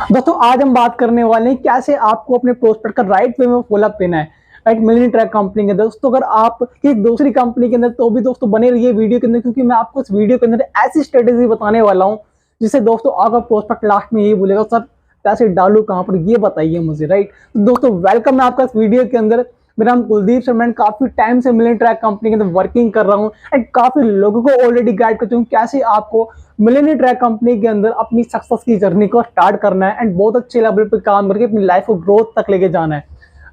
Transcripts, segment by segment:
दोस्तों आज हम बात करने वाले हैं कैसे आपको अपने प्रोस्पेक्ट का राइट वे में फॉलोअप देना है। राइट, मिलियन ट्रैक कंपनी के अंदर दोस्तों, अगर आप किसी दूसरी कंपनी के अंदर तो भी दोस्तों बने रहिए वीडियो के अंदर, क्योंकि मैं आपको इस वीडियो के अंदर ऐसी स्ट्रेटेजी बताने वाला हूं जिससे दोस्तों आपका प्रोस्पेक्ट लास्ट में यही बोलेगा, सर पैसे डालू कहां पर, ये बताइए मुझे। राइट, तो दोस्तों वेलकम है आपका इस वीडियो के अंदर। मेरा नाम कुलदीप शर्मा, काफी टाइम से मिलियन ट्रैक कंपनी के अंदर वर्किंग कर रहा हूँ एंड काफी लोगों को ऑलरेडी गाइड कर चुका हूँ कैसे आपको मिलियन ट्रैक कंपनी के अंदर अपनी सक्सेस की जर्नी को स्टार्ट करना है एंड बहुत अच्छे लेवल पे काम करके अपनी लाइफ को ग्रोथ तक लेके जाना है।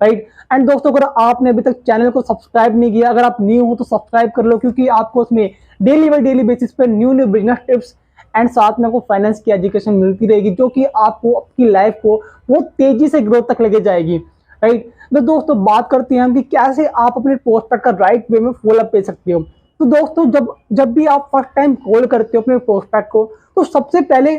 राइट, एंड दोस्तों अगर आपने अभी तक चैनल को सब्सक्राइब नहीं किया, अगर आप न्यू हो तो सब्सक्राइब कर लो, क्योंकि आपको उसमें डेली बाई डेली बेसिस पे new new business tips and साथ में आपको फाइनेंस की एजुकेशन मिलती रहेगी, जो कि आपको आपकी लाइफ को बहुत तेजी से ग्रोथ तक लेके जाएगी। राइट, तो दोस्तों बात करते हैं हम कि कैसे आप अपने प्रोस्पेक्ट का राइट वे में फॉलोअप दे सकते हो। तो दोस्तों जब भी आप फर्स्ट टाइम कॉल करते हो अपने प्रोस्पेक्ट को, तो सबसे पहले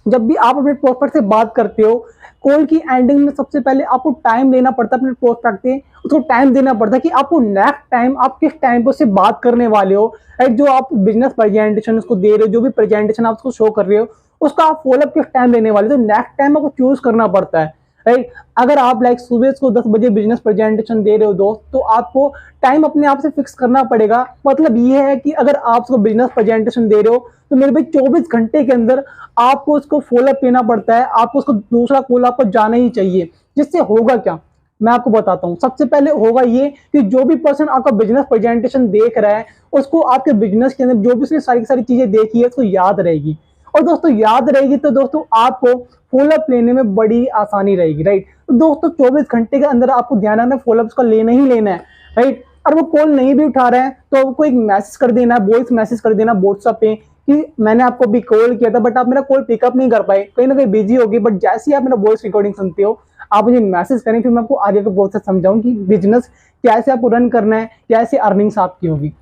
जब भी आप अपने प्रोस्पेक्ट से बात करते हो, कॉल की एंडिंग में सबसे पहले आपको टाइम देना पड़ता है अपने प्रोस्पेक्ट से, उसको टाइम देना पड़ता है कि आपको नेक्स्ट टाइम आप किस टाइम पर उससे बात करने वाले हो। राइट, जो आप बिजनेस प्रेजेंटेशन उसको दे रहे हो, जो भी प्रेजेंटेशन आप उसको शो कर रहे हो, उसका आप फॉलोअप किस टाइम देने वाले हो, तो नेक्स्ट टाइम आपको चूज करना पड़ता है। राइट, अगर आप लाइक सुबह को 10 बजे बिजनेस प्रेजेंटेशन दे रहे हो दोस्त, तो आपको टाइम अपने आप से फिक्स करना पड़ेगा। मतलब ये है कि अगर आप उसको बिजनेस प्रेजेंटेशन दे रहे हो तो मेरे भाई 24 घंटे के अंदर आपको उसको फॉलोअप लेना पड़ता है, आपको उसको दूसरा कॉल आपको जाना ही चाहिए। जिससे होगा क्या, मैं आपको बताता हूँ। सबसे पहले होगा ये कि जो भी पर्सन आपका बिजनेस प्रेजेंटेशन देख रहा है, उसको आपके बिजनेस के अंदर जो भी उसने सारी सारी चीजें देखी है उसको याद रहेगी, और दोस्तों याद रहेगी तो दोस्तों आपको फॉलोअप लेने में बड़ी आसानी रहेगी। राइट, तो दोस्तों 24 घंटे के अंदर आपको ध्यान रखना है फॉलोअप का लेना ही लेना है। राइट, और वो कॉल नहीं भी उठा रहे हैं तो आपको एक मैसेज कर देना है, वॉइस मैसेज कर देना व्हाट्सएप पे कि मैंने आपको अभी कॉल किया था बट आप मेरा कॉल पिकअप नहीं कर पाए, कहीं ना कहीं बिजी होगी, बट जैसे ही आप मेरा वॉइस रिकॉर्डिंग सुनते हो आप मुझे मैसेज करें, फिर मैं आपको आगे का प्रोसेस समझाऊं कि बिजनेस कैसे आपको रन करना है, कैसे अर्निंग्स आपकी होगी।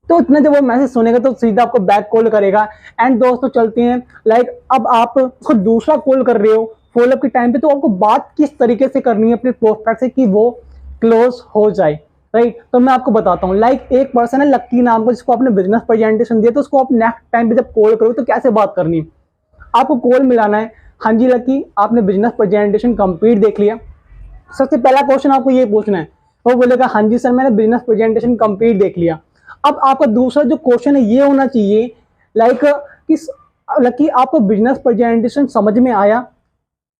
तो इतना जब वो मैसेज सुनेगा तो सीधा आपको बैक कॉल करेगा। एंड दोस्तों चलते हैं, लाइक अब आप उसको दूसरा कॉल कर रहे हो फॉलोअप के टाइम पे, तो आपको बात किस तरीके से करनी है अपने प्रोस्पेक्ट से कि वो क्लोज हो जाए। राइट, तो मैं आपको बताता हूँ। लाइक एक पर्सन है लक्की नाम का, जिसको आपने बिजनेस प्रेजेंटेशन दिया, तो उसको आप नेक्स्ट टाइम पे जब कॉल करो तो कैसे बात करनी है, आपको कॉल मिलाना है। हाँ जी लक्की, आपने बिजनेस प्रेजेंटेशन कंप्लीट देख लिया। सबसे पहला क्वेश्चन आपको ये पूछना है, वो बोलेगा हाँ जी सर मैंने बिजनेस प्रेजेंटेशन कंप्लीट देख लिया। अब आपका दूसरा जो क्वेश्चन है ये होना चाहिए लाइक किस लकी आपको बिजनेस प्रेजेंटेशन समझ में आया।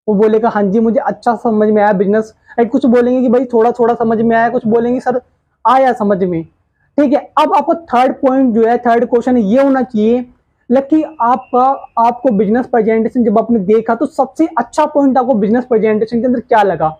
वो बोलेगा हाँ जी मुझे अच्छा समझ में आया बिजनेस। कुछ बोलेंगे कि भाई थोड़ा थोड़ा समझ में आया, कुछ बोलेंगे सर आया समझ में। ठीक है, अब आपको थर्ड पॉइंट जो है, थर्ड क्वेश्चन ये होना चाहिए लकी आपका, आपको बिजनेस प्रेजेंटेशन जब आपने देखा तो सबसे अच्छा पॉइंट आपको बिजनेस प्रेजेंटेशन के अंदर क्या लगा।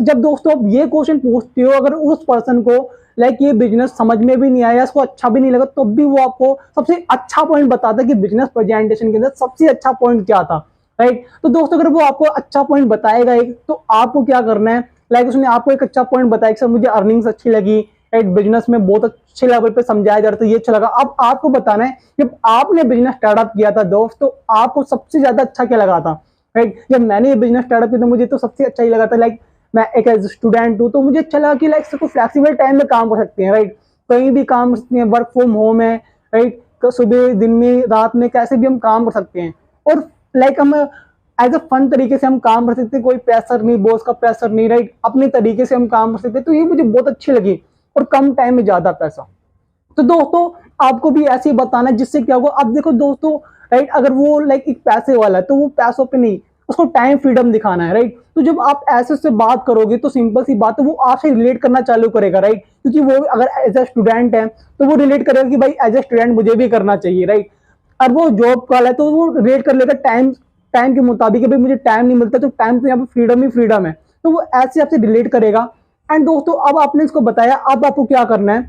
जब दोस्तों आप ये क्वेश्चन पूछते हो, अगर उस पर्सन को लाइक ये बिजनेस समझ में भी नहीं आया, इसको अच्छा भी नहीं लगा, तो भी वो आपको सबसे अच्छा पॉइंट बताता है कि बिजनेस प्रेजेंटेशन के अंदर सबसे अच्छा पॉइंट क्या था। राइट, तो दोस्तों अगर वो आपको अच्छा पॉइंट बताएगा एक, तो आपको क्या करना है, लाइक उसने आपको एक अच्छा पॉइंट बताया कि सर मुझे अर्निंग्स अच्छी लगी, राइट, बिजनेस में बहुत अच्छे लेवल पे समझाया जा रहा था, ये अच्छा लगा। अब आपको बताना है जब आपने बिजनेस स्टार्टअप किया था दोस्त, तो आपको सबसे ज्यादा अच्छा क्या लगा था। राइट, जब मैंने ये बिजनेस स्टार्टअप किया तो मुझे तो सबसे अच्छा ही लगा था, लाइक मैं एक एज स्टूडेंट हूँ तो मुझे अच्छा लगा कि लाइक सबको फ्लेक्सिबल टाइम में काम कर सकते हैं। राइट, कहीं भी काम कर सकते हैं, वर्क फ्रॉम होम है। राइट, सुबह दिन में रात में कैसे भी हम काम कर सकते हैं, और लाइक हम एज अ फन तरीके से हम काम कर सकते हैं, कोई प्रेशर नहीं, बॉस का प्रेशर नहीं। राइट, अपने तरीके से हम काम कर सकते हैं, तो ये मुझे बहुत अच्छी लगी, और कम टाइम में ज्यादा पैसा। तो दोस्तों आपको भी ऐसे ही बताना है, जिससे क्या होगा। अब देखो दोस्तों, राइट, अगर वो लाइक एक पैसे वाला है तो वो पैसों पे नहीं, उसको टाइम फ्रीडम दिखाना है। राइट, तो जब आप ऐसे से बात करोगे तो सिंपल सी बात है वो आपसे रिलेट करना चालू करेगा। राइट, क्योंकि वो अगर एज अ स्टूडेंट है तो वो रिलेट करेगा कि भाई एज अ स्टूडेंट मुझे भी करना चाहिए। राइट, और वो जॉब वाला है तो वो रिलेट कर लेगा टाइम टाइम के मुताबिक, भाई मुझे टाइम नहीं मिलता, तो टाइम तो यहाँ पे फ्रीडम ही फ्रीडम है, तो वो ऐसे आपसे रिलेट करेगा। एंड दोस्तों अब आपने इसको बताया, अब आपको क्या करना है,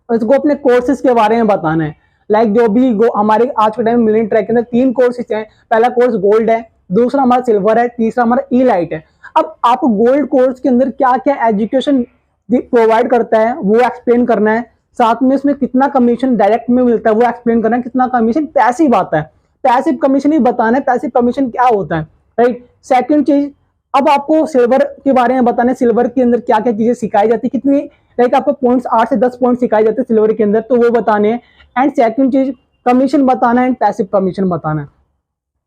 इसको अपने कोर्सेज के बारे में बताना है। लाइक जो भी हमारे आज के टाइम मिलियन ट्रैक के अंदर 3 कोर्सेज हैं। पहला कोर्स गोल्ड है, दूसरा हमारा सिल्वर है, तीसरा हमारा ई लाइट है। अब आपको गोल्ड कोर्स के अंदर क्या क्या एजुकेशन प्रोवाइड करता है वो एक्सप्लेन करना है, साथ में इसमें कितना कमीशन डायरेक्ट में मिलता है वो एक्सप्लेन करना है, कितना कमीशन पैसिव आता है, पैसिव कमीशन ही बताना है, पैसिव कमीशन क्या होता है। राइट, सेकंड चीज, अब आपको सिल्वर के बारे में बताना है, सिल्वर के अंदर क्या क्या चीजें सिखाई जाती है, कितनी लाइक आपको पॉइंट्स 8 से 10 पॉइंट सिखाए जाते हैं सिल्वर के अंदर, तो वो बताने हैं। एंड सेकंड चीज कमीशन बताना है, एंड पैसिव कमीशन बताना है।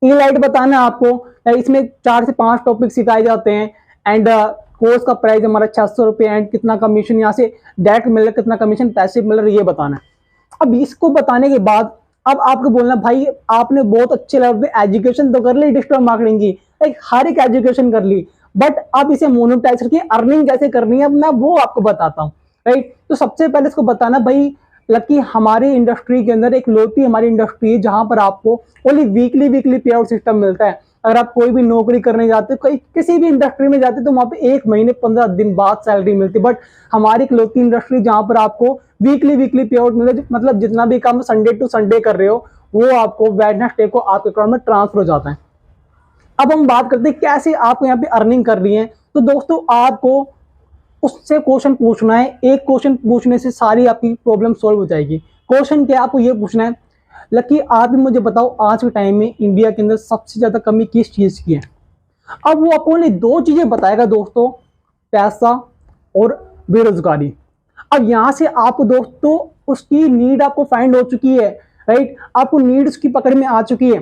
ई लाइट बताना है आपको। इसमें 4 से 5 टॉपिक सिखाए जाते हैं एंड कोर्स का प्राइस हमारा 600 रुपये एंड कितना कमीशन यहाँ से डायरेक्ट मिल रहा है, कितना कमीशन पैसिव मिल रहा है, ये बताना है। अब इसको बताने के बाद अब आपको बोलना भाई आपने बहुत अच्छे लेवल पे एजुकेशन तो कर ली डिजिटल मार्केटिंग की, एक हर एक एजुकेशन कर ली, बट अब इसे मोनेटाइज करके अर्निंग कैसे करनी है अब मैं वो आपको बताता हूँ, राइट। तो सबसे पहले इसको बताना भाई लकी हमारी इंडस्ट्री के अंदर एक लोटी हमारी इंडस्ट्री है जहां पर आपको ओनली वीकली वीकली पे आउट सिस्टम मिलता है। अगर आप कोई भी नौकरी करने जाते हो कोई किसी भी इंडस्ट्री में जाते तो वहां पे 1 महीने 15 दिन बाद सैलरी मिलती, बट हमारी इकलौती इंडस्ट्री जहां पर आपको वीकली वीकली पे आउट मिले, मतलब जितना भी काम संडे टू संडे कर रहे हो वो आपको वेडनेसडे को आपके अकाउंट में ट्रांसफर हो जाता है। अब हम बात करते हैं कैसे आप यहाँ पे अर्निंग कर रही है। तो दोस्तों आपको उससे क्वेश्चन पूछना है, एक क्वेश्चन पूछने से सारी आपकी प्रॉब्लम सॉल्व हो जाएगी। क्वेश्चन क्या आपको ये पूछना है लकी आप ही मुझे बताओ आज के टाइम में इंडिया के अंदर सबसे ज्यादा कमी किस चीज की है। अब वो आपको ओनली 2 चीजें बताएगा दोस्तों, पैसा और बेरोजगारी। अब यहां से आपको दोस्तों उसकी नीड आपको फाइंड हो चुकी है, राइट, आपको नीड उसकी पकड़ में आ चुकी है।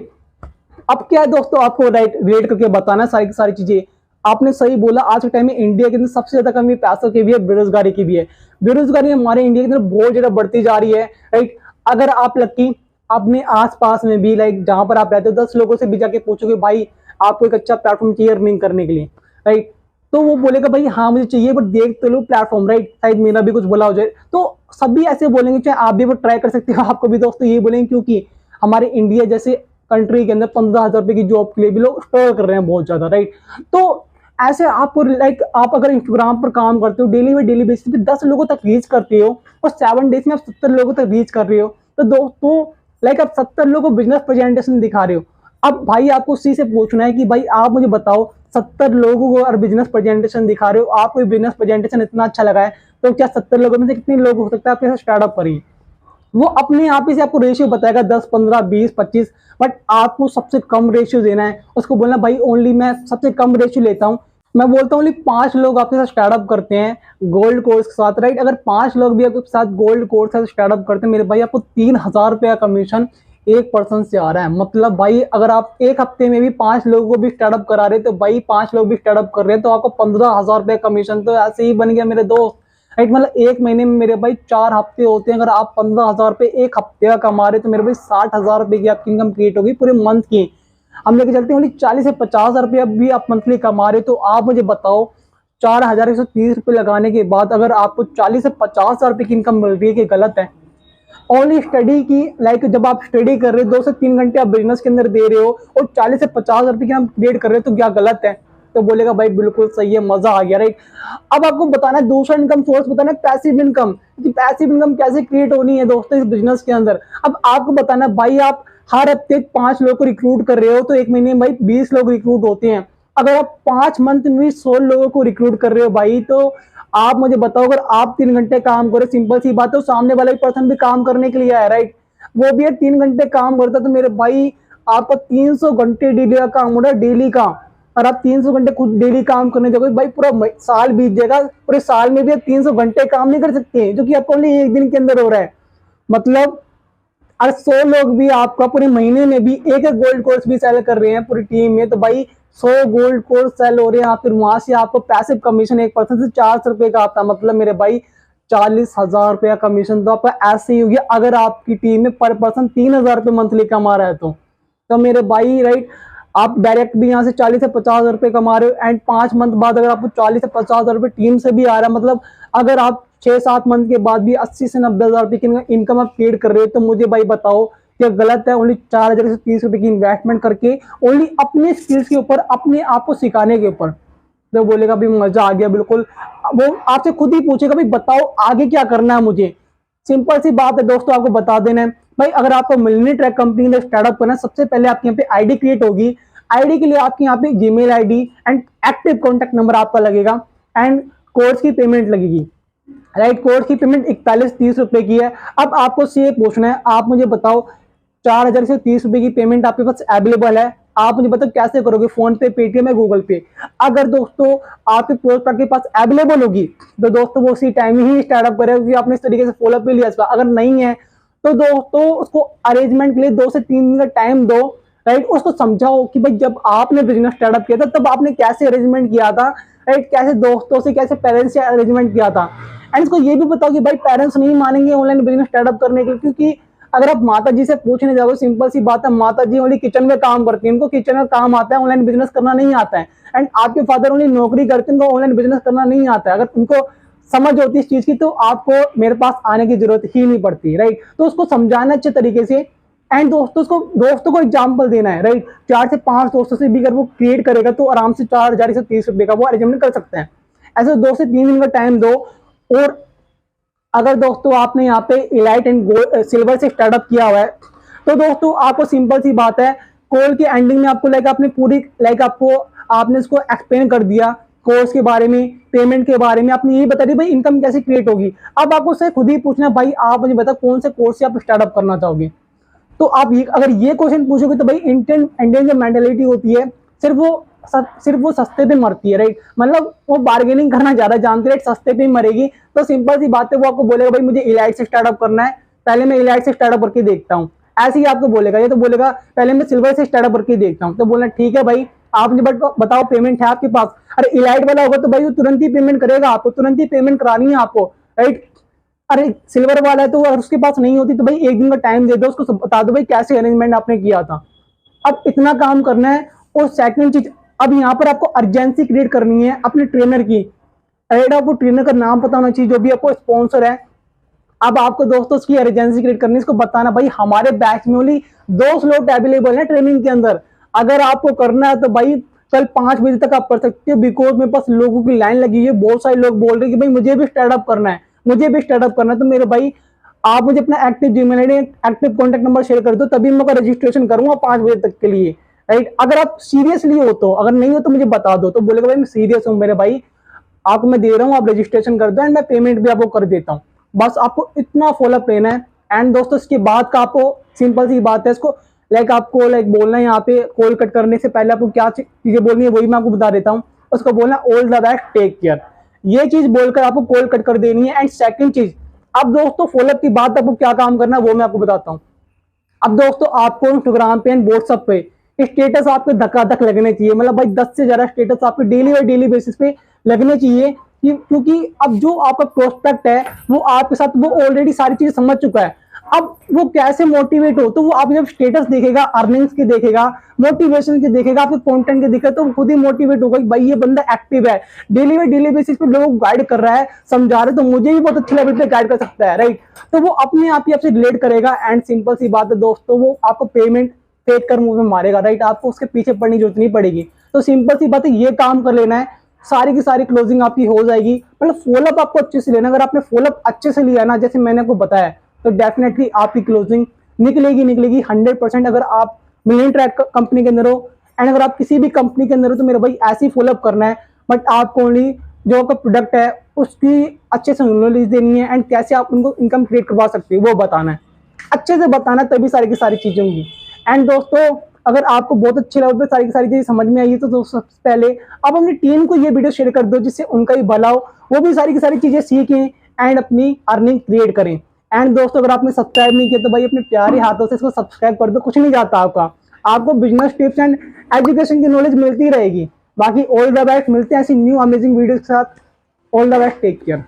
अब क्या है दोस्तों आपको राइट रेट करके बताना सारी की सारी चीजें। आपने सही बोला आज के टाइम में इंडिया के अंदर सबसे ज्यादा कमी पैसों की भी है, बेरोजगारी की भी है। बेरोजगारी हमारे इंडिया के अंदर बहुत ज्यादा बढ़ती जा रही है, राइट। अगर आप लकी अपने आसपास में भी लाइक जहां पर आप रहते हो 10 लोगों से भी जाके पूछोगे भाई आपको एक अच्छा प्लेटफॉर्म चाहिए अर्निंग करने के लिए, राइट, तो वो बोलेगा भाई हाँ मुझे चाहिए बट देख तो लो प्लेटफॉर्म, राइट, शायद मेरा भी कुछ बोला हो जाए। तो सभी ऐसे बोलेंगे, चाहे आप भी वो ट्राई कर सकते हो, आपको भी दोस्तों ये बोलेंगे, क्योंकि हमारे इंडिया जैसे कंट्री के अंदर 15,000 रुपए की जॉब के लिए भी लोग स्ट्रगल कर रहे हैं बहुत ज्यादा, राइट। तो ऐसे आपको लाइक आप अगर इंस्टाग्राम पर काम करते हो डेली बेसिस पे 10 लोगों तक रीच करते हो और 7 डेज में आप 70 लोगों तक रीच कर रहे हो, तो दोस्तों लाइक आप 70 लोगों को बिजनेस प्रेजेंटेशन दिखा रहे हो। अब भाई आपको उसी से पूछना है कि भाई आप मुझे बताओ 70 लोगों को और बिजनेस प्रेजेंटेशन दिखा रहे हो, आपको बिजनेस प्रेजेंटेशन इतना अच्छा लगा है, तो क्या 70 लोगों में से कितने लोग हो सकता है आपके साथ स्टार्टअप करेंगे। वो अपने आप ही से आपको रेशियो बताएगा 10, 15, 20, 25, बट आपको सबसे कम रेशियो देना है। उसको बोलना भाई ओनली मैं सबसे कम रेशियो लेता हूँ, मैं बोलता हूँ ओनली 5 लोग आपके साथ स्टार्टअप करते हैं गोल्ड कोर्स के साथ, राइट। अगर 5 लोग भी आपके साथ गोल्ड कोर्स के साथ स्टार्टअप करते हैं मेरे भाई आपको 3,000 रुपया कमीशन एक पर्सन से आ रहा है। मतलब भाई अगर आप एक हफ्ते में भी 5 लोगों को भी स्टार्टअप करा रहे तो भाई 5 लोग भी स्टार्टअप कर रहे हैं तो आपको 15,000 रुपया कमीशन तो ऐसे ही बन गया मेरे दोस्त, राइट। मतलब एक महीने में मेरे भाई 4 हफ्ते होते हैं, अगर आप 15,000 रुपये एक हफ्ते का कमा रहे तो मेरे भाई 60,000 रुपये की आपकी इनकम क्रिएट होगी पूरे मंथ की। हम लेके चलते हैं 40 से 50,000 रुपया भी आप मंथली कमा रहे तो आप मुझे बताओ 4,130 रुपये लगाने के बाद अगर आपको 40 से 50,000 रुपये की इनकम मिल रही है कि गलत है। ओनली स्टडी की लाइक जब आप स्टडी कर रहे हो 2 से 3 घंटे आप बिजनेस के अंदर दे रहे हो और 40 से 50,000 रुपये की हम क्रिएट कर रहे हो तो क्या गलत है। तो बोलेगा भाई बिल्कुल सही है, मजा आ गया, राइट। अब आपको बताना है दूसरा इनकम सोर्स बताना है पैसिव इनकम, कि पैसिव इनकम कैसे क्रिएट होनी है दोस्तों इस बिजनेस के अंदर। अब आपको बताना है भाई आप हर हफ्ते 5 लोग को रिक्रूट कर रहे हो तो एक महीने में भाई 20 लोग रिक्रूट होते हैं। अगर आप 5 मंथ में 100 लोगों को रिक्रूट कर रहे हो भाई तो आप मुझे बताओ अगर आप 3 घंटे काम करो, सिंपल सी बात है, सामने वाला पर्सन भी काम करने के लिए आया, राइट, वो भी 3 घंटे काम करता तो मेरे भाई आपका 300 घंटे डेली का काम हो रहा है डेली का। और आप 300 घंटे खुद डेली काम करने जाओगे भाई पूरा साल बीत जाएगा, पूरे साल में भी आप 300 घंटे काम नहीं कर सकते जो कि आपको ओनली एक दिन के अंदर हो रहा है। मतलब अगर 100 लोग भी आपका पूरे महीने में भी एक एक गोल्ड कोर्स भी सेल कर रहे हैं पूरी टीम में तो भाई 100 गोल्ड कोर्स सेल हो रहे हैं, फिर वहां से आपको पैसिव कमीशन एक पर्सन से 400 रुपए का आता है। मतलब मेरे भाई 40,000 रुपया कमीशन तो आपका ऐसे ही हो गया अगर आपकी टीम में पर पर्सन 3,000 रुपये मंथली कमा रहा है तो मेरे भाई राइट आप डायरेक्ट भी यहाँ से 40 से 50,000 रुपये कमा रहे हो एंड 5 मंथ बाद अगर आपको 40 से 50,000 रुपये टीम से भी आ रहा है, मतलब अगर आप 6-7 मंथ के बाद भी 80 से 90,000 रुपये की इनकम आप क्रिएट कर रहे हो तो मुझे भाई बताओ क्या गलत है ओनली 4,000 से 30 रुपये की इन्वेस्टमेंट करके ओनली अपने स्किल्स के ऊपर अपने आप को सिखाने के ऊपर। तो बोलेगा भाई मजा आ गया बिल्कुल, वो आपसे खुद ही पूछेगा भाई बताओ आगे क्या करना है मुझे। सिंपल सी बात है दोस्तों आपको बता देना है भाई अगर आपको मिलियनेयर ट्रैक कंपनी में स्टार्टअप करना है सबसे पहले आपके यहाँ पे आईडी क्रिएट होगी। आईडी के लिए आपके यहाँ पे Gmail ID and active contact number आपका लगेगा एंड कोर्स की पेमेंट लगेगी, राइट। कोर्स की पेमेंट 41-30 रुपए की है। अब आपको से पूछना है आप मुझे बताओ 4,000 से 30 रुपए की पेमेंट आपके पास अवेलेबल है, आप मुझे बताओ कैसे करोगे, फोन पे, पेटीएम या गूगल पे। अगर दोस्तों आपके पोस्ट के पास अवेलेबल होगी तो दोस्तों वो उसी टाइम ही स्टार्टअप करेगा क्योंकि आपने इस तरीके से फॉलो अप भी लिया। अगर नहीं है तो दोस्तों उसको अरेंजमेंट के लिए 2 से 3 दिन का टाइम दो, राइट। उसको समझाओ कि भाई जब आपने बिजनेस स्टार्टअप किया था तब आपने कैसे अरेंजमेंट किया था, राइट, कैसे दोस्तों से, कैसे पेरेंट्स से अरेंजमेंट किया था। एंड इसको ये भी बताओ कि भाई पेरेंट्स नहीं मानेंगे ऑनलाइन बिजनेस स्टार्टअप करने के लिए, क्योंकि अगर आप माता जी से पूछने जाओ, सिंपल सी बात है, माता जी ओनली किचन में काम करती है, उनको किचन में काम आता है, ऑनलाइन बिजनेस करना नहीं आता है। एंड आपके फादर ओनली नौकरी करते हैं, उनको ऑनलाइन बिजनेस करना नहीं आता है। अगर उनको समझ होती इस चीज की तो आपको मेरे पास आने की जरूरत ही नहीं पड़ती, राइट। तो उसको समझाना अच्छे तरीके से। एंड दोस्तों को एग्जाम्पल देना है, राइट। 4 से 5 दोस्तों से भी अगर वो क्रिएट करेगा तो आराम से 4,130 रुपए का वो अरेंजमेंट कर सकते हैं। ऐसे 2 से 3 दिन का टाइम दो। और अगर दोस्तों आपने यहाँ पे इलाइट एंड गोल्ड सिल्वर से स्टार्टअप किया हुआ है तो दोस्तों आपको सिंपल सी बात है, कॉल की एंडिंग में आपको आपने पूरी आपने इसको एक्सप्लेन कर दिया कोर्स के बारे में, पेमेंट के बारे में, आपने यही बता दी भाई इनकम कैसे क्रिएट होगी। अब आपको उससे खुद ही पूछना भाई आप मुझे बता कौन से कोर्स से आप स्टार्टअप करना चाहोगे। तो आप अगर ये क्वेश्चन पूछोगे तो भाई इंडियन जो मेंटेलिटी होती है सिर्फ वो सस्ते पे मरती है, राइट। मतलब वो बार्गेनिंग करना ज्यादा जानती है, राइट, सस्ते पे मरेगी। तो सिंपल सी बात है, वो आपको बोलेगा भाई मुझे इलाइट से स्टार्टअप करना है, पहले मैं इलाइट से स्टार्टअप करके देखता हूँ, ऐसे ही आपको बोलेगा। ये तो बोलेगा पहले मैं सिल्वर से स्टार्टअप करके देखता हूँ, तो बोलना ठीक है भाई आप मुझे बताओ पेमेंट है आपके पास। अरे इलाइट वाला होगा तो भाई वो तुरंत ही पेमेंट करेगा, आपको तुरंत ही पेमेंट करानी है आपको, राइट। अरे सिल्वर वाला है तो अगर उसके पास नहीं होती तो भाई एक दिन का टाइम दे दो, उसको बता दो भाई कैसे अरेंजमेंट आपने किया था। अब इतना काम करना है। और सेकंड चीज, अब यहाँ पर आपको अर्जेंसी क्रिएट करनी है अपने ट्रेनर की। राइट, आपको ट्रेनर का नाम पता होना चाहिए जो भी आपको स्पॉन्सर है। अब आपको दोस्तों उसकी अर्जेंसी क्रिएट करनी है, इसको बताना भाई हमारे बैच में ओनली 2 स्लॉट अवेलेबल है ट्रेनिंग के अंदर। अगर आपको करना है तो भाई कल 5 बजे तक आप कर सकते हो, बिकॉज मेरे पास लोगों की लाइन लगी है, बहुत सारे लोग बोल रहे हैं कि भाई मुझे भी स्टार्टअप करना है, मुझे भी स्टार्टअप करना है। तो मेरे भाई आप मुझे अपना active Gmail ID, active contact number share कर दो, तभी मैं रजिस्ट्रेशन करूंगा 5 बजे तक के लिए, राइट। अगर आप सीरियसली हो तो, अगर नहीं हो तो मुझे बता दो, तो बोलेगा भाई मैं सीरियस हूँ मेरे भाई, आपको मैं दे रहा हूँ, आप रजिस्ट्रेशन कर दो एंड मैं पेमेंट भी आपको कर देता हूँ। बस आपको इतना फॉलोअप लेना है। एंड दोस्तों इसके बाद का आपको सिंपल सी बात है, इसको आपको बोलना है, यहाँ पे कॉल कट करने से पहले आपको क्या चीजें बोलनी है वही मैं आपको बता देता हूँ। उसको बोलना all the best, take care, ये चीज बोलकर आपको कॉल कट कर देनी है। एंड सेकंड चीज, अब दोस्तों फॉलोअप की बात आपको क्या काम करना है वो मैं आपको बताता हूँ। अब दोस्तों आपको इंस्टाग्राम पे एंड व्हाट्सएप पे स्टेटस आपके धक्का-धक लगने चाहिए, मतलब भाई 10 से ज्यादा स्टेटस आपके डेली बाय डेली बेसिस पे लगने चाहिए, क्योंकि अब जो आपका प्रोस्पेक्ट है वो आपके साथ वो ऑलरेडी सारी चीजें समझ चुका है। अब वो कैसे मोटिवेट हो, तो वो आप जब स्टेटस देखेगा, अर्निंग्स के देखेगा, मोटिवेशन के देखेगा, आपके कंटेंट के देखेगा, तो खुद ही मोटिवेट होगा कि भाई ये बंदा एक्टिव है, डेली बाय डेली बेसिस पे लोगों को गाइड कर रहा है, समझा रहा है, तो मुझे भी बहुत अच्छे लेवल पे गाइड कर सकता है, राइट। तो वो अपने आप ही आपसे रिलेट करेगा। एंड सिंपल सी बात है दोस्तों, वो आपको पेमेंट फेक कर मुंह में मारेगा, राइट। आपको उसके पीछे पड़ने की जरूरत नहीं पड़ेगी। तो सिंपल सी बात है, ये काम कर लेना है, सारी की सारी क्लोजिंग आपकी हो जाएगी। मतलब फॉलोअप आपको अच्छे से लेना, अगर आपने फॉलोअप अच्छे से लिया ना, जैसे मैंने आपको बताया, तो डेफिनेटली आपकी क्लोजिंग निकलेगी 100%। अगर आप मिलियन ट्रैक कंपनी के अंदर हो एंड अगर आप किसी भी कंपनी के अंदर हो तो मेरे भाई ऐसे ही फॉलोअप करना है। बट आपको ओनली जो आपका प्रोडक्ट है उसकी अच्छे से नॉलेज देनी है एंड कैसे आप उनको इनकम क्रिएट करवा सकते हो वो बताना है, अच्छे से बताना, तभी सारी की सारी चीजें होंगी। एंड दोस्तों अगर आपको बहुत अच्छे लेवल पे सारी की सारी चीजें समझ में आई है तो दोस्तों सबसे पहले आप अपनी टीम को ये वीडियो शेयर कर दो, जिससे उनका ही भला हो, वो भी सारी की सारी चीजें सीखें एंड अपनी अर्निंग क्रिएट करें। एंड दोस्तों अगर आपने सब्सक्राइब नहीं किया तो भाई अपने प्यारे हाथों से इसको सब्सक्राइब कर दो, कुछ नहीं जाता आपको बिजनेस टिप्स एंड एजुकेशन की नॉलेज मिलती रहेगी। बाकी ऑल द बेस्ट, मिलते हैं ऐसी न्यू अमेजिंग वीडियो के साथ। All the best, take care.